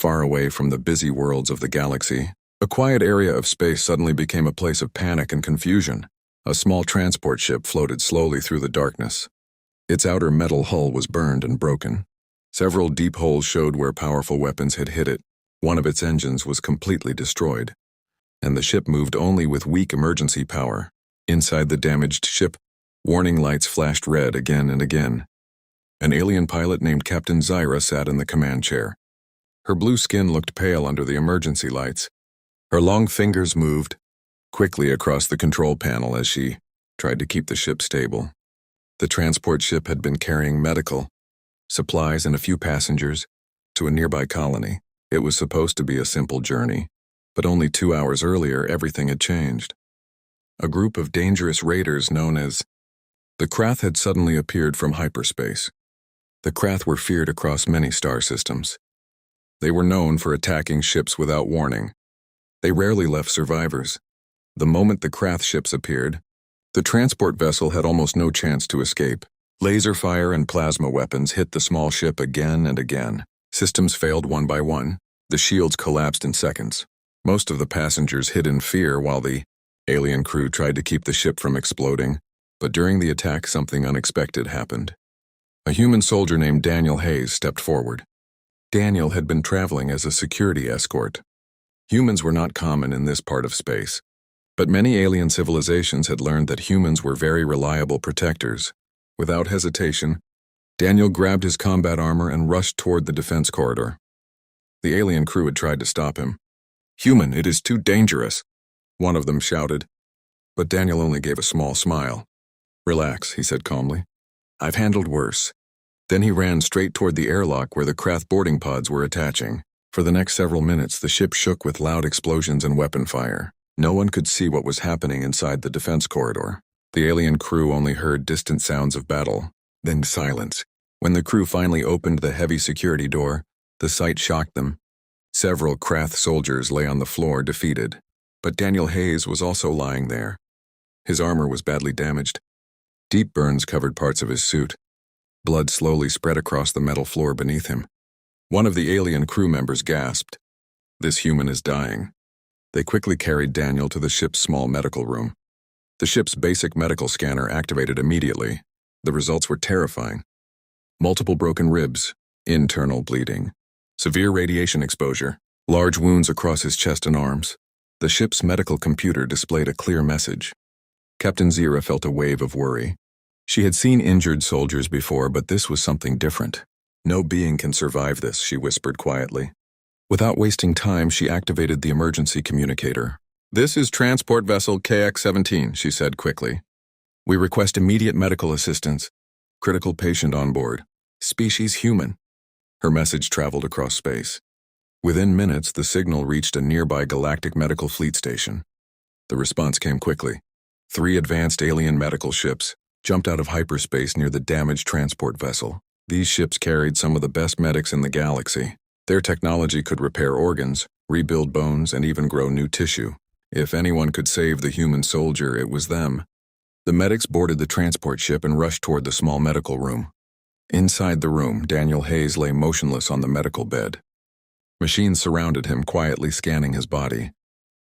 far away from the busy worlds of the galaxy, a quiet area of space suddenly became a place of panic and confusion. A small transport ship floated slowly through the darkness. Its outer metal hull was burned and broken. Several deep holes showed where powerful weapons had hit it. One of its engines was completely destroyed, and the ship moved only with weak emergency power. Inside the damaged ship, warning lights flashed red again and again. An alien pilot named Captain Zyra sat in the command chair. Her blue skin looked pale under the emergency lights. Her long fingers moved quickly across the control panel as she tried to keep the ship stable. The transport ship had been carrying medical supplies and a few passengers to a nearby colony. It was supposed to be a simple journey, but only 2 hours earlier everything had changed. A group of dangerous raiders known as the Krath had suddenly appeared from hyperspace. The Krath were feared across many star systems. They were known for attacking ships without warning. They rarely left survivors. The moment the Krath ships appeared, the transport vessel had almost no chance to escape. Laser fire and plasma weapons hit the small ship again and again. Systems failed one by one. The shields collapsed in seconds. Most of the passengers hid in fear while the alien crew tried to keep the ship from exploding. But during the attack, something unexpected happened. A human soldier named Daniel Hayes stepped forward. Daniel had been traveling as a security escort. Humans were not common in this part of space, but many alien civilizations had learned that humans were very reliable protectors. Without hesitation, Daniel grabbed his combat armor and rushed toward the defense corridor. The alien crew had tried to stop him. "Human, it is too dangerous," one of them shouted, but Daniel only gave a small smile. "Relax," he said calmly. "I've handled worse." Then he ran straight toward the airlock where the Krath boarding pods were attaching. For the next several minutes, the ship shook with loud explosions and weapon fire. No one could see what was happening inside the defense corridor. The alien crew only heard distant sounds of battle, then silence. When the crew finally opened the heavy security door, the sight shocked them. Several Krath soldiers lay on the floor defeated, but Daniel Hayes was also lying there. His armor was badly damaged. Deep burns covered parts of his suit. Blood slowly spread across the metal floor beneath him. One of the alien crew members gasped, "This human is dying." They quickly carried Daniel to the ship's small medical room. The ship's basic medical scanner activated immediately. The results were terrifying. Multiple broken ribs, internal bleeding, severe radiation exposure, large wounds across his chest and arms. The ship's medical computer displayed a clear message. Captain Zyra felt a wave of worry. She had seen injured soldiers before, but this was something different. "No being can survive this," she whispered quietly. Without wasting time, she activated the emergency communicator. "This is transport vessel KX-17, she said quickly. "We request immediate medical assistance. Critical patient on board. Species human." Her message traveled across space. Within minutes, the signal reached a nearby galactic medical fleet station. The response came quickly. 3 advanced alien medical ships jumped out of hyperspace near the damaged transport vessel. These ships carried some of the best medics in the galaxy. Their technology could repair organs, rebuild bones, and even grow new tissue. If anyone could save the human soldier, it was them. The medics boarded the transport ship and rushed toward the small medical room. Inside the room, Daniel Hayes lay motionless on the medical bed. Machines surrounded him, quietly scanning his body.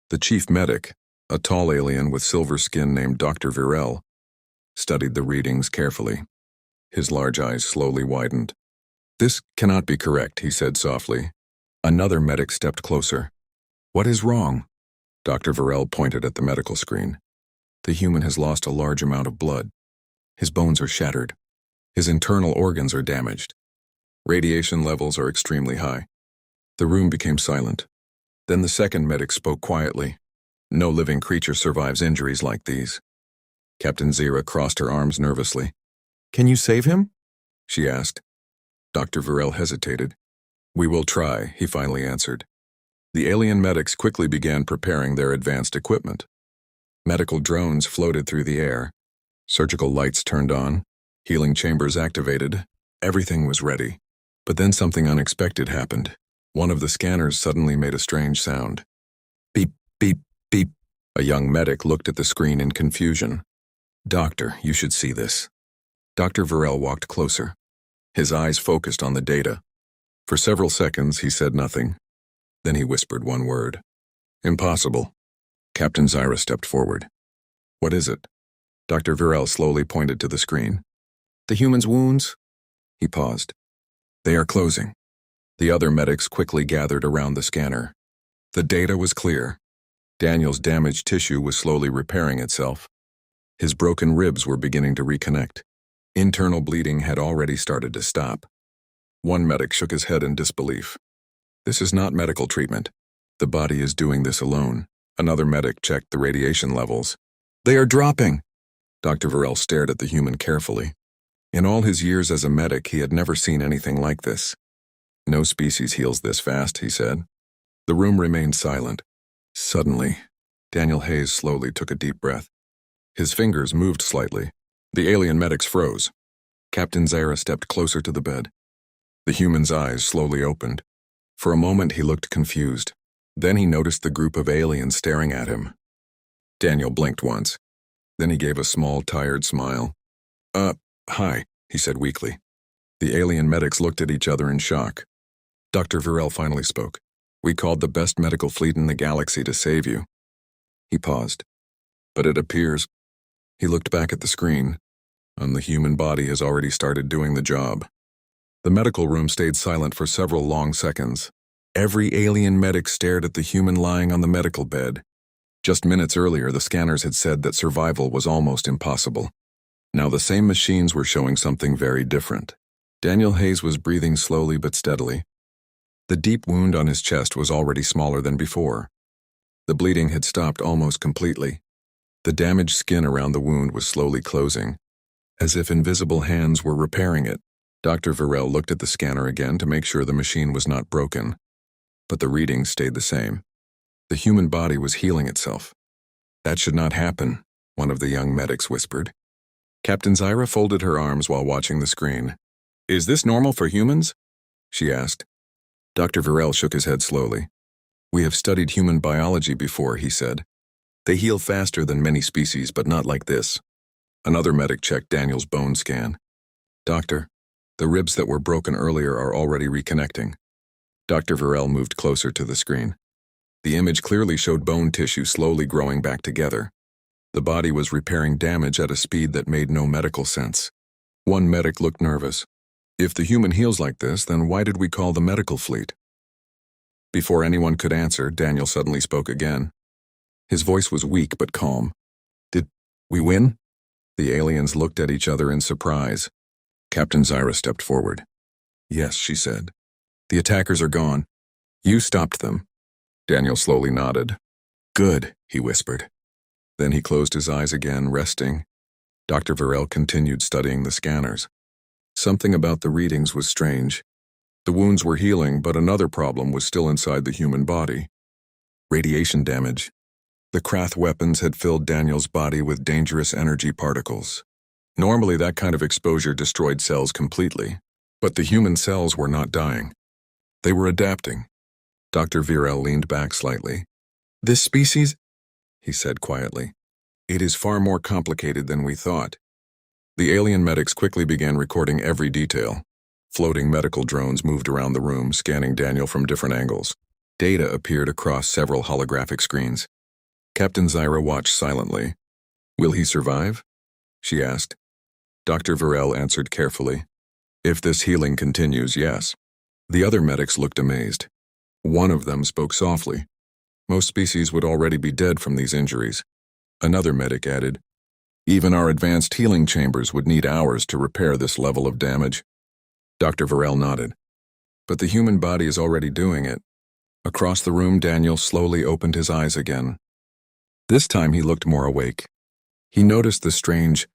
The chief medic, a tall alien with silver skin named Dr. Virel, studied the readings carefully. His large eyes slowly widened. "This cannot be correct," he said softly. Another medic stepped closer. "What is wrong?" Dr. Virel pointed at the medical screen. "The human has lost a large amount of blood. His bones are shattered. His internal organs are damaged. Radiation levels are extremely high." The room became silent. Then the second medic spoke quietly. "No living creature survives injuries like these." Captain Zyra crossed her arms nervously. "Can you save him?" she asked. Dr. Virel hesitated. "We will try," he finally answered. The alien medics quickly began preparing their advanced equipment. Medical drones floated through the air. Surgical lights turned on. Healing chambers activated. Everything was ready. But then something unexpected happened. One of the scanners suddenly made a strange sound. Beep, beep, beep. A young medic looked at the screen in confusion. "Doctor, you should see this." Dr. Virel walked closer. His eyes focused on the data. For several seconds, he said nothing. Then he whispered one word. Impossible. Captain Zyra stepped forward. What is it? Dr. Virel slowly pointed to the screen. The human's wounds? He paused. They are closing. The other medics quickly gathered around the scanner. The data was clear. Daniel's damaged tissue was slowly repairing itself. His broken ribs were beginning to reconnect. Internal bleeding had already started to stop. One medic shook his head in disbelief. This is not medical treatment. The body is doing this alone. Another medic checked the radiation levels. They are dropping! Dr. Virel stared at the human carefully. In all his years as a medic, he had never seen anything like this. No species heals this fast, he said. The room remained silent. Suddenly, Daniel Hayes slowly took a deep breath. His fingers moved slightly. The alien medics froze. Captain Zyra stepped closer to the bed. The human's eyes slowly opened. For a moment, he looked confused. Then he noticed the group of aliens staring at him. Daniel blinked once. Then he gave a small, tired smile. Hi, he said weakly. The alien medics looked at each other in shock. Dr. Virel finally spoke. We called the best medical fleet in the galaxy to save you. He paused. But it appears. He looked back at the screen, and the human body has already started doing the job. The medical room stayed silent for several long seconds. Every alien medic stared at the human lying on the medical bed. Just minutes earlier, the scanners had said that survival was almost impossible. Now the same machines were showing something very different. Daniel Hayes was breathing slowly but steadily. The deep wound on his chest was already smaller than before. The bleeding had stopped almost completely. The damaged skin around the wound was slowly closing, as if invisible hands were repairing it. Dr. Virel looked at the scanner again to make sure the machine was not broken. But the readings stayed the same. The human body was healing itself. That should not happen, one of the young medics whispered. Captain Zyra folded her arms while watching the screen. Is this normal for humans? She asked. Dr. Virel shook his head slowly. We have studied human biology before, he said. They heal faster than many species, but not like this. Another medic checked Daniel's bone scan. Doctor, the ribs that were broken earlier are already reconnecting. Dr. Virel moved closer to the screen. The image clearly showed bone tissue slowly growing back together. The body was repairing damage at a speed that made no medical sense. One medic looked nervous. If the human heals like this, then why did we call the medical fleet? Before anyone could answer, Daniel suddenly spoke again. His voice was weak but calm. Did we win? The aliens looked at each other in surprise. Captain Zyra stepped forward. Yes, she said. The attackers are gone. You stopped them. Daniel slowly nodded. Good, he whispered. Then he closed his eyes again, resting. Dr. Virel continued studying the scanners. Something about the readings was strange. The wounds were healing, but another problem was still inside the human body. Radiation damage. The Krath weapons had filled Daniel's body with dangerous energy particles. Normally, that kind of exposure destroyed cells completely, but the human cells were not dying. They were adapting. Dr. Virel leaned back slightly. This species, he said quietly, it is far more complicated than we thought. The alien medics quickly began recording every detail. Floating medical drones moved around the room, scanning Daniel from different angles. Data appeared across several holographic screens. Captain Zyra watched silently. Will he survive? She asked. Dr. Virel answered carefully. If this healing continues, yes. The other medics looked amazed. One of them spoke softly. Most species would already be dead from these injuries. Another medic added, even our advanced healing chambers would need hours to repair this level of damage. Dr. Virel nodded. But the human body is already doing it. Across the room, Daniel slowly opened his eyes again. This time he looked more awake. He noticed the strange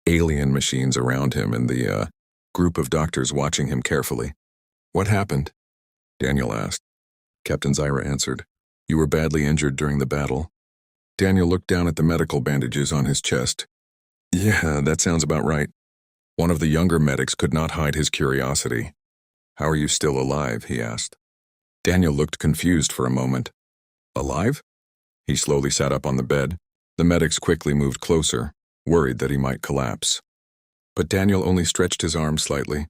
alien machines around him and the group of doctors watching him carefully. What happened? Daniel asked. Captain Zyra answered. You were badly injured during the battle. Daniel looked down at the medical bandages on his chest. Yeah, that sounds about right. One of the younger medics could not hide his curiosity. How are you still alive? He asked. Daniel looked confused for a moment. Alive? He slowly sat up on the bed. The medics quickly moved closer, worried that he might collapse. But Daniel only stretched his arms slightly.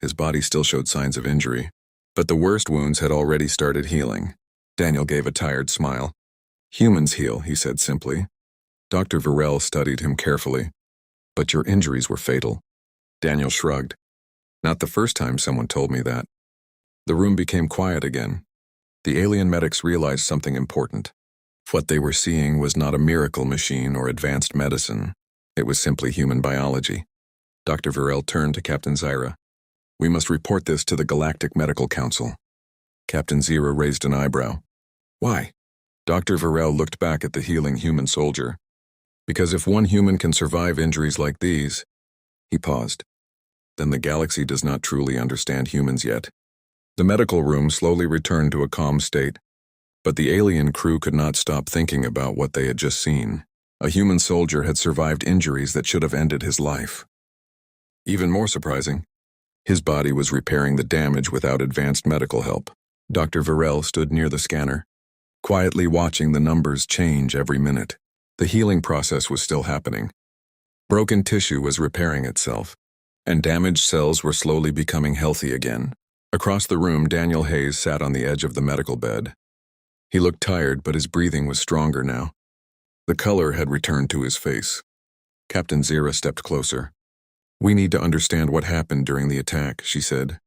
His body still showed signs of injury. But the worst wounds had already started healing. Daniel gave a tired smile. Humans heal, he said simply. Dr. Varel studied him carefully. But your injuries were fatal. Daniel shrugged. Not the first time someone told me that. The room became quiet again. The alien medics realized something important. What they were seeing was not a miracle machine or advanced medicine. It was simply human biology. Dr. Varel turned to Captain Zyra. We must report this to the Galactic Medical Council. Captain Zyra raised an eyebrow. Why? Dr. Varel looked back at the healing human soldier. Because if one human can survive injuries like these, he paused. Then the galaxy does not truly understand humans yet. The medical room slowly returned to a calm state, but the alien crew could not stop thinking about what they had just seen. A human soldier had survived injuries that should have ended his life. Even more surprising, his body was repairing the damage without advanced medical help. Dr. Varel stood near the scanner, quietly watching the numbers change every minute. The healing process was still happening. Broken tissue was repairing itself, and damaged cells were slowly becoming healthy again. Across the room, Daniel Hayes sat on the edge of the medical bed. He looked tired, but his breathing was stronger now. The color had returned to his face. Captain Zyra stepped closer. We need to understand what happened during the attack, she said.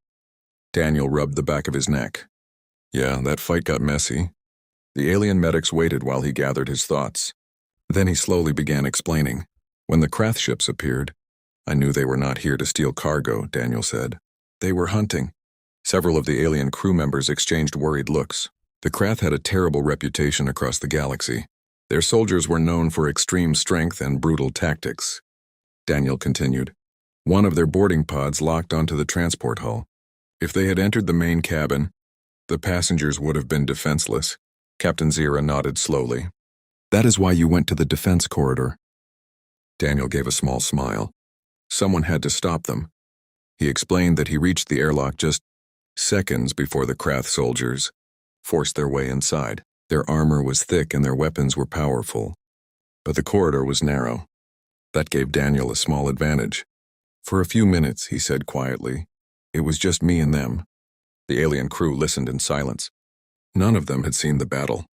Daniel rubbed the back of his neck. Yeah, that fight got messy. The alien medics waited while he gathered his thoughts. Then he slowly began explaining. When the Krath ships appeared, I knew they were not here to steal cargo, Daniel said. They were hunting. Several of the alien crew members exchanged worried looks. The Krath had a terrible reputation across the galaxy. Their soldiers were known for extreme strength and brutal tactics. Daniel continued. One of their boarding pods locked onto the transport hull. If they had entered the main cabin, the passengers would have been defenseless. Captain Zyra nodded slowly. That is why you went to the defense corridor. Daniel gave a small smile. Someone had to stop them. He explained that he reached the airlock just seconds before the Krath soldiers forced their way inside. Their armor was thick and their weapons were powerful. But the corridor was narrow. That gave Daniel a small advantage. For a few minutes, he said quietly, it was just me and them. The alien crew listened in silence. None of them had seen the battle.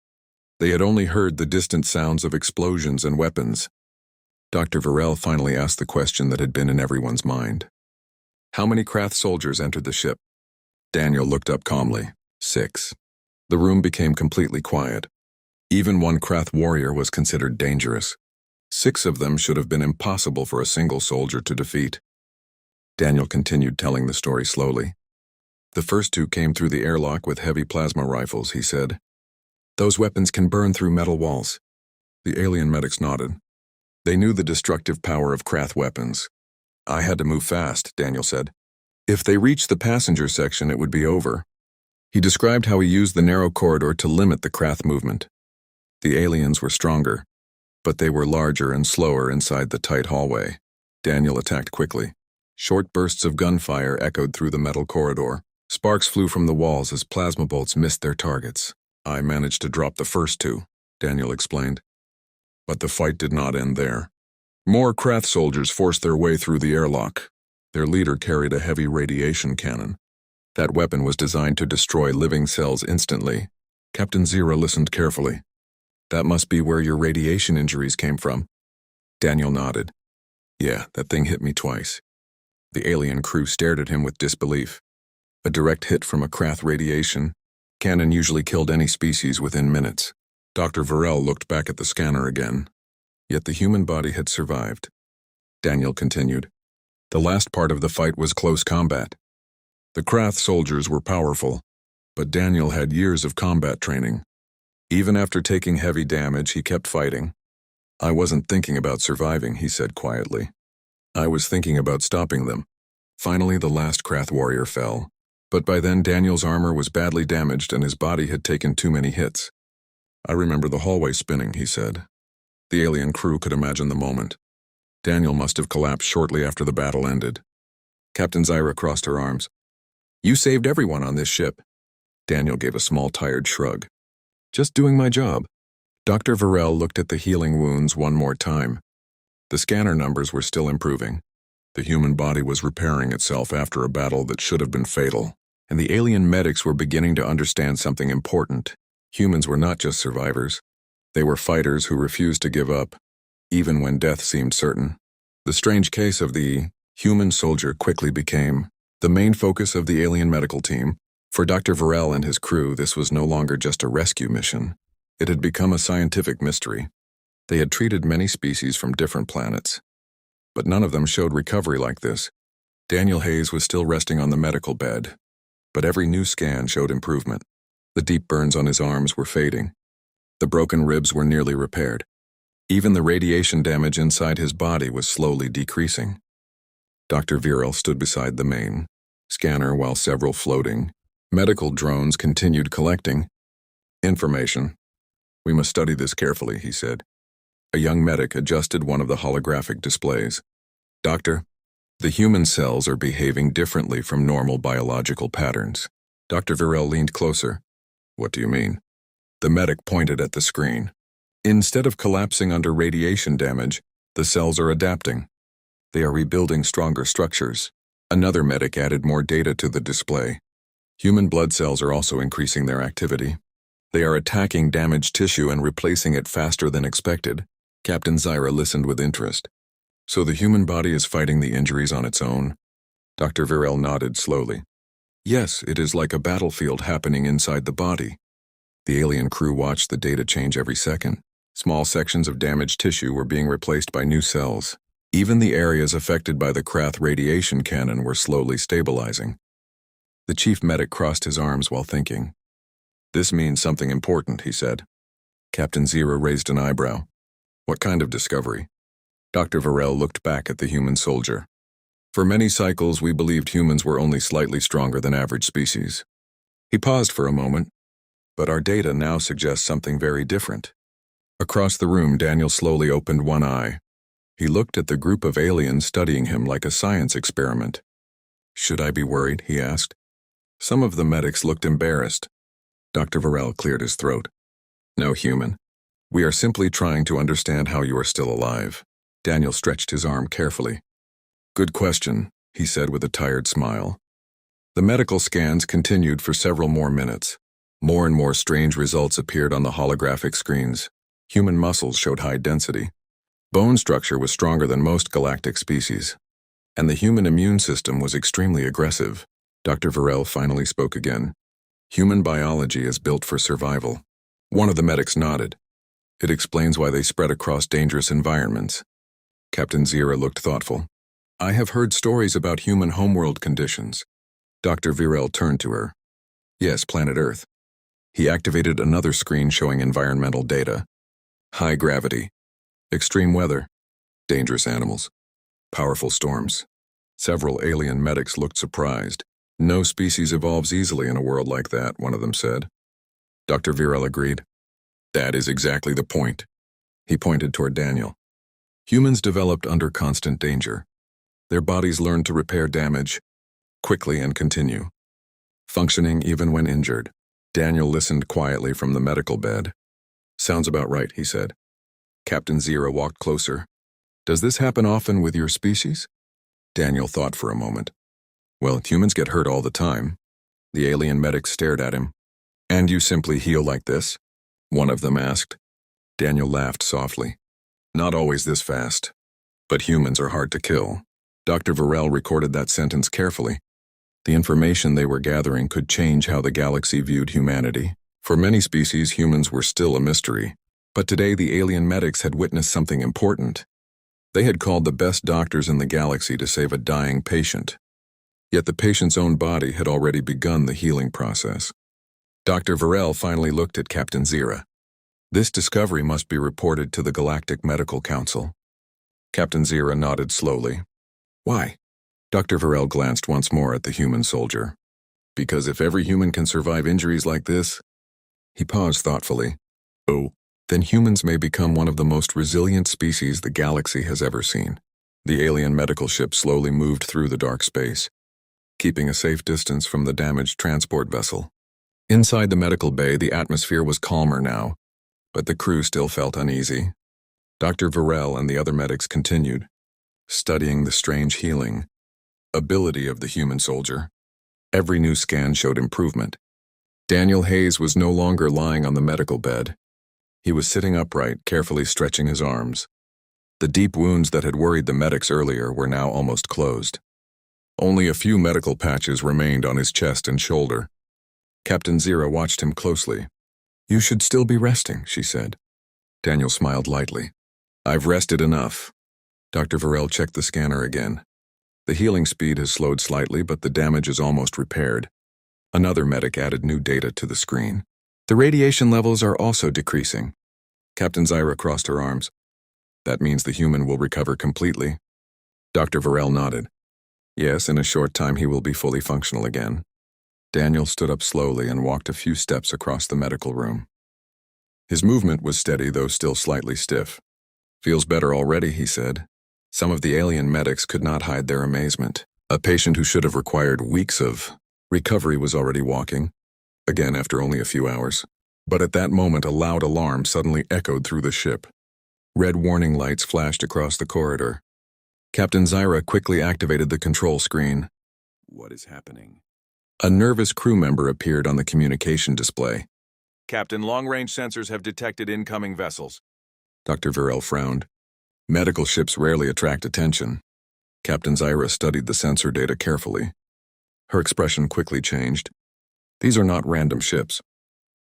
They had only heard the distant sounds of explosions and weapons. Dr. Varel finally asked the question that had been in everyone's mind. How many Krath soldiers entered the ship? Daniel looked up calmly. 6. The room became completely quiet. Even one Krath warrior was considered dangerous. 6 of them should have been impossible for a single soldier to defeat. Daniel continued telling the story slowly. The first 2 came through the airlock with heavy plasma rifles, he said. Those weapons can burn through metal walls. The alien medics nodded. They knew the destructive power of Krath weapons. I had to move fast, Daniel said. If they reached the passenger section, it would be over. He described how he used the narrow corridor to limit the Krath movement. The aliens were stronger, but they were larger and slower inside the tight hallway. Daniel attacked quickly. Short bursts of gunfire echoed through the metal corridor. Sparks flew from the walls as plasma bolts missed their targets. I managed to drop the first 2, Daniel explained. But the fight did not end there. More Krath soldiers forced their way through the airlock. Their leader carried a heavy radiation cannon. That weapon was designed to destroy living cells instantly. Captain Zyra listened carefully. That must be where your radiation injuries came from. Daniel nodded. Yeah, that thing hit me twice. The alien crew stared at him with disbelief. A direct hit from a Krath radiation cannon usually killed any species within minutes. Dr. Varel looked back at the scanner again. Yet the human body had survived. Daniel continued. The last part of the fight was close combat. The Krath soldiers were powerful, but Daniel had years of combat training. Even after taking heavy damage, he kept fighting. I wasn't thinking about surviving, he said quietly. I was thinking about stopping them. Finally, the last Krath warrior fell. But by then, Daniel's armor was badly damaged and his body had taken too many hits. I remember the hallway spinning, he said. The alien crew could imagine the moment. Daniel must have collapsed shortly after the battle ended. Captain Zyra crossed her arms. You saved everyone on this ship. Daniel gave a small, tired shrug. Just doing my job. Dr. Varel looked at the healing wounds one more time. The scanner numbers were still improving. The human body was repairing itself after a battle that should have been fatal. And the alien medics were beginning to understand something important. Humans were not just survivors. They were fighters who refused to give up, even when death seemed certain. The strange case of the human soldier quickly became the main focus of the alien medical team. For Dr. Varel and his crew, this was no longer just a rescue mission. It had become a scientific mystery. They had treated many species from different planets, but none of them showed recovery like this. Daniel Hayes was still resting on the medical bed, but every new scan showed improvement. The deep burns on his arms were fading. The broken ribs were nearly repaired. Even the radiation damage inside his body was slowly decreasing. Dr. Virel stood beside the main scanner while several floating medical drones continued collecting information. "We must study this carefully," he said. A young medic adjusted one of the holographic displays. "Doctor, the human cells are behaving differently from normal biological patterns." Dr. Virel leaned closer. "What do you mean?" The medic pointed at the screen. "Instead of collapsing under radiation damage, the cells are adapting. They are rebuilding stronger structures." Another medic added more data to the display. Human blood cells are also increasing their activity. They are attacking damaged tissue and replacing it faster than expected. Captain Zyra listened with interest. "So the human body is fighting the injuries on its own?" Dr. Virel nodded slowly. "Yes, it is like a battlefield happening inside the body." The alien crew watched the data change every second. Small sections of damaged tissue were being replaced by new cells. Even the areas affected by the Krath radiation cannon were slowly stabilizing. The chief medic crossed his arms while thinking. "This means something important," he said. Captain Zyra raised an eyebrow. "What kind of discovery?" Dr. Varel looked back at the human soldier. "For many cycles, we believed humans were only slightly stronger than average species." He paused for a moment. "But our data now suggests something very different." Across the room, Daniel slowly opened one eye. He looked at the group of aliens studying him like a science experiment. "Should I be worried?" he asked. Some of the medics looked embarrassed. Dr. Varel cleared his throat. "No, human. We are simply trying to understand how you are still alive." Daniel stretched his arm carefully. "Good question," he said with a tired smile. The medical scans continued for several more minutes. More and more strange results appeared on the holographic screens. Human muscles showed high density. Bone structure was stronger than most galactic species. And the human immune system was extremely aggressive. Dr. Varel finally spoke again. "Human biology is built for survival." One of the medics nodded. "It explains why they spread across dangerous environments." Captain Zyra looked thoughtful. "I have heard stories about human homeworld conditions." Dr. Virel turned to her. "Yes, planet Earth." He activated another screen showing environmental data. High gravity, extreme weather, dangerous animals, powerful storms. Several alien medics looked surprised. "No species evolves easily in a world like that," one of them said. Dr. Virel agreed. "That is exactly the point." He pointed toward Daniel. "Humans developed under constant danger. Their bodies learned to repair damage quickly and continue, functioning even when injured." Daniel listened quietly from the medical bed. "Sounds about right," he said. Captain Zyra walked closer. "Does this happen often with your species?" Daniel thought for a moment. "Well, humans get hurt all the time." The alien medic stared at him. "And you simply heal like this?" one of them asked. Daniel laughed softly. "Not always this fast. But humans are hard to kill." Dr. Varel recorded that sentence carefully. The information they were gathering could change how the galaxy viewed humanity. For many species, humans were still a mystery. But today the alien medics had witnessed something important. They had called the best doctors in the galaxy to save a dying patient. Yet the patient's own body had already begun the healing process. Dr. Varel finally looked at Captain Zyra. "This discovery must be reported to the Galactic Medical Council." Captain Zyra nodded slowly. "Why?" Dr. Varel glanced once more at the human soldier. "Because if every human can survive injuries like this..." He paused thoughtfully. "Oh, then humans may become one of the most resilient species the galaxy has ever seen." The alien medical ship slowly moved through the dark space, keeping a safe distance from the damaged transport vessel. Inside the medical bay, the atmosphere was calmer now, but the crew still felt uneasy. Dr. Varel and the other medics continued, studying the strange healing ability of the human soldier. Every new scan showed improvement. Daniel Hayes was no longer lying on the medical bed. He was sitting upright, carefully stretching his arms. The deep wounds that had worried the medics earlier were now almost closed. Only a few medical patches remained on his chest and shoulder. Captain Zira watched him closely. "You should still be resting," she said. Daniel smiled lightly. "I've rested enough." Dr. Varel checked the scanner again. The healing speed has slowed slightly, but the damage is almost repaired. Another medic added new data to the screen. "The radiation levels are also decreasing." Captain Zira crossed her arms. "That means the human will recover completely." Dr. Varel nodded. "Yes, in a short time he will be fully functional again." Daniel stood up slowly and walked a few steps across the medical room. His movement was steady, though still slightly stiff. "Feels better already," he said. Some of the alien medics could not hide their amazement. A patient who should have required weeks of recovery was already walking, again after only a few hours. But at that moment, a loud alarm suddenly echoed through the ship. Red warning lights flashed across the corridor. Captain Zira quickly activated the control screen. "What is happening?" A nervous crew member appeared on the communication display. "Captain, long-range sensors have detected incoming vessels." Dr. Varel frowned. Medical ships rarely attract attention. Captain Zira studied the sensor data carefully. Her expression quickly changed. "These are not random ships."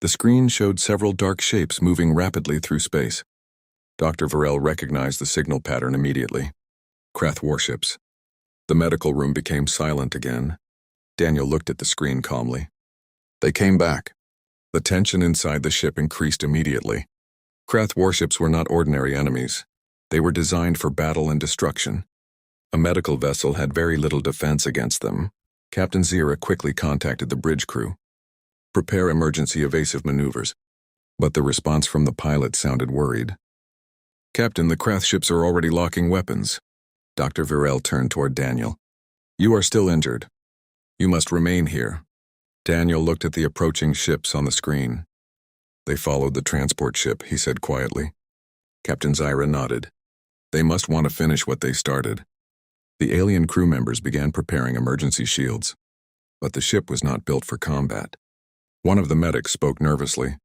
The screen showed several dark shapes moving rapidly through space. Dr. Varel recognized the signal pattern immediately. Krath warships. The medical room became silent again. Daniel looked at the screen calmly. They came back. The tension inside the ship increased immediately. Krath warships were not ordinary enemies. They were designed for battle and destruction. A medical vessel had very little defense against them. Captain Zira quickly contacted the bridge crew. "Prepare emergency evasive maneuvers." But the response from the pilot sounded worried. "Captain, the Krath ships are already locking weapons." Dr. Varel turned toward Daniel. "You are still injured. You must remain here." Daniel looked at the approaching ships on the screen. "They followed the transport ship," he said quietly. Captain Zira nodded. "They must want to finish what they started." The alien crew members began preparing emergency shields. But the ship was not built for combat. One of the medics spoke nervously.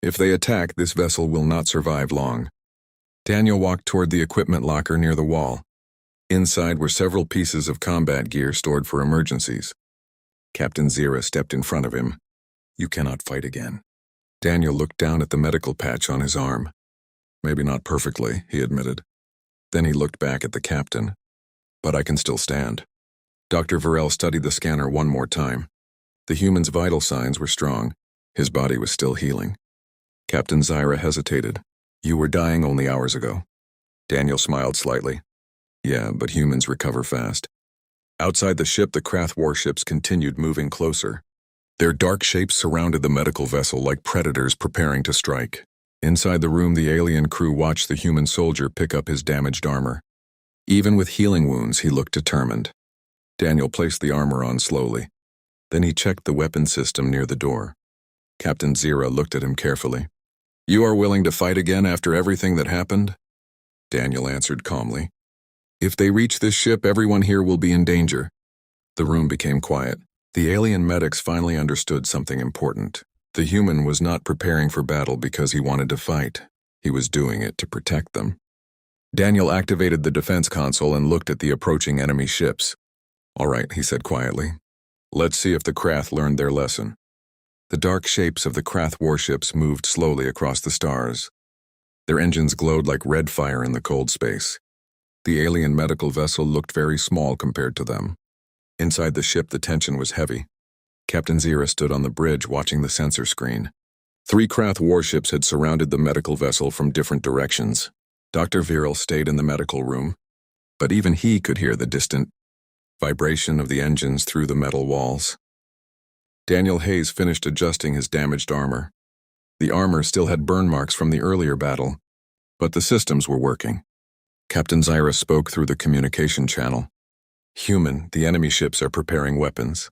"If they attack, this vessel will not survive long." Daniel walked toward the equipment locker near the wall. Inside were several pieces of combat gear stored for emergencies. Captain Zira stepped in front of him. "You cannot fight again." Daniel looked down at the medical patch on his arm. "Maybe not perfectly," he admitted. Then he looked back at the captain. "But I can still stand." Dr. Varel studied the scanner one more time. The human's vital signs were strong. His body was still healing. Captain Zira hesitated. "You were dying only hours ago." Daniel smiled slightly. "Yeah, but humans recover fast." Outside the ship, the Krath warships continued moving closer. Their dark shapes surrounded the medical vessel like predators preparing to strike. Inside the room, the alien crew watched the human soldier pick up his damaged armor. Even with healing wounds, he looked determined. Daniel placed the armor on slowly. Then he checked the weapon system near the door. Captain Zira looked at him carefully. "You are willing to fight again after everything that happened?" Daniel answered calmly. "If they reach this ship, everyone here will be in danger." The room became quiet. The alien medics finally understood something important. The human was not preparing for battle because he wanted to fight. He was doing it to protect them. Daniel activated the defense console and looked at the approaching enemy ships. "All right," he said quietly. "Let's see if the Krath learned their lesson." The dark shapes of the Krath warships moved slowly across the stars. Their engines glowed like red fire in the cold space. The alien medical vessel looked very small compared to them. Inside the ship, the tension was heavy. Captain Zira stood on the bridge watching the sensor screen. 3 Krath warships had surrounded the medical vessel from different directions. Dr. Viril stayed in the medical room, but even he could hear the distant vibration of the engines through the metal walls. Daniel Hayes finished adjusting his damaged armor. The armor still had burn marks from the earlier battle, but the systems were working. Captain Zira spoke through the communication channel. "Human, the enemy ships are preparing weapons."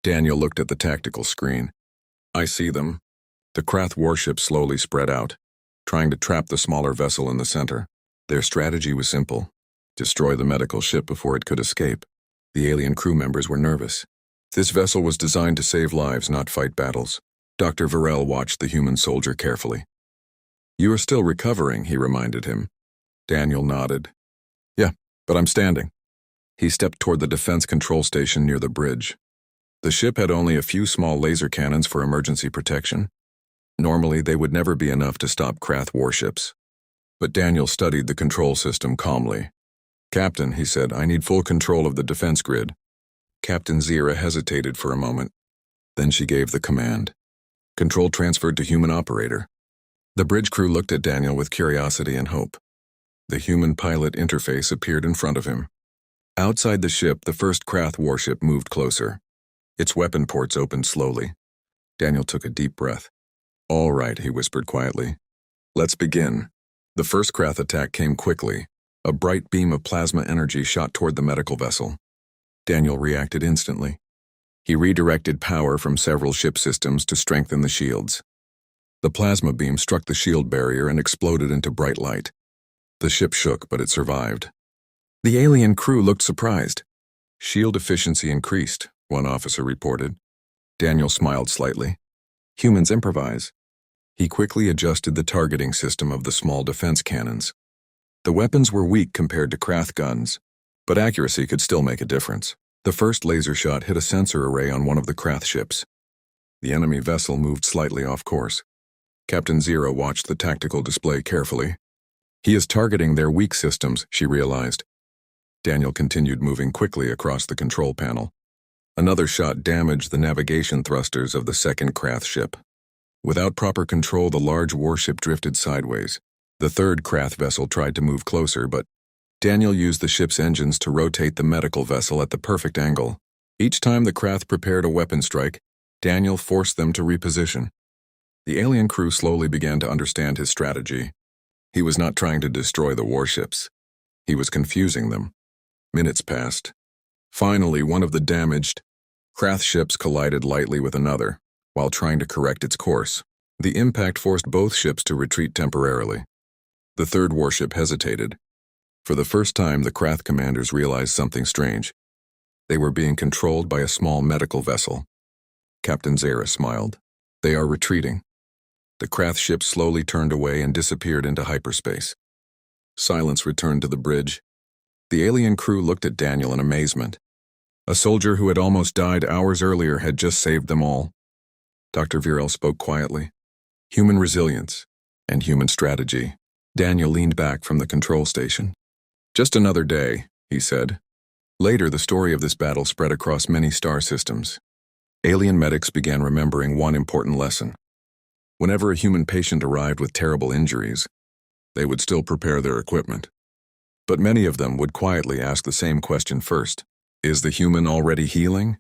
Daniel looked at the tactical screen. "I see them." The Krath warships slowly spread out, trying to trap the smaller vessel in the center. Their strategy was simple: destroy the medical ship before it could escape. The alien crew members were nervous. This vessel was designed to save lives, not fight battles. Dr. Varel watched the human soldier carefully. You are still recovering, he reminded him. Daniel nodded. Yeah, but I'm standing. He stepped toward the defense control station near the bridge. The ship had only a few small laser cannons for emergency protection. Normally, they would never be enough to stop Krath warships. But Daniel studied the control system calmly. Captain, he said, I need full control of the defense grid. Captain Zira hesitated for a moment. Then she gave the command. Control transferred to human operator. The bridge crew looked at Daniel with curiosity and hope. The human pilot interface appeared in front of him. Outside the ship, the first Krath warship moved closer. Its weapon ports opened slowly. Daniel took a deep breath. All right, he whispered quietly. Let's begin. The first Krath attack came quickly. A bright beam of plasma energy shot toward the medical vessel. Daniel reacted instantly. He redirected power from several ship systems to strengthen the shields. The plasma beam struck the shield barrier and exploded into bright light. The ship shook, but it survived. The alien crew looked surprised. Shield efficiency increased, one officer reported. Daniel smiled slightly. Humans improvise. He quickly adjusted the targeting system of the small defense cannons. The weapons were weak compared to Krath guns, but accuracy could still make a difference. The first laser shot hit a sensor array on one of the Krath ships. The enemy vessel moved slightly off course. Captain Zero watched the tactical display carefully. He is targeting their weak systems, she realized. Daniel continued moving quickly across the control panel. Another shot damaged the navigation thrusters of the second Krath ship. Without proper control, the large warship drifted sideways. The third Krath vessel tried to move closer, but Daniel used the ship's engines to rotate the medical vessel at the perfect angle. Each time the Krath prepared a weapon strike, Daniel forced them to reposition. The alien crew slowly began to understand his strategy. He was not trying to destroy the warships. He was confusing them. Minutes passed. Finally, one of the damaged Krath ships collided lightly with another, while trying to correct its course. The impact forced both ships to retreat temporarily. The third warship hesitated. For the first time, the Krath commanders realized something strange. They were being controlled by a small medical vessel. Captain Zara smiled. They are retreating. The Krath ship slowly turned away and disappeared into hyperspace. Silence returned to the bridge. The alien crew looked at Daniel in amazement. A soldier who had almost died hours earlier had just saved them all. Dr. Virel spoke quietly. Human resilience and human strategy. Daniel leaned back from the control station. Just another day, he said. Later, the story of this battle spread across many star systems. Alien medics began remembering one important lesson. Whenever a human patient arrived with terrible injuries, they would still prepare their equipment. But many of them would quietly ask the same question first. Is the human already healing?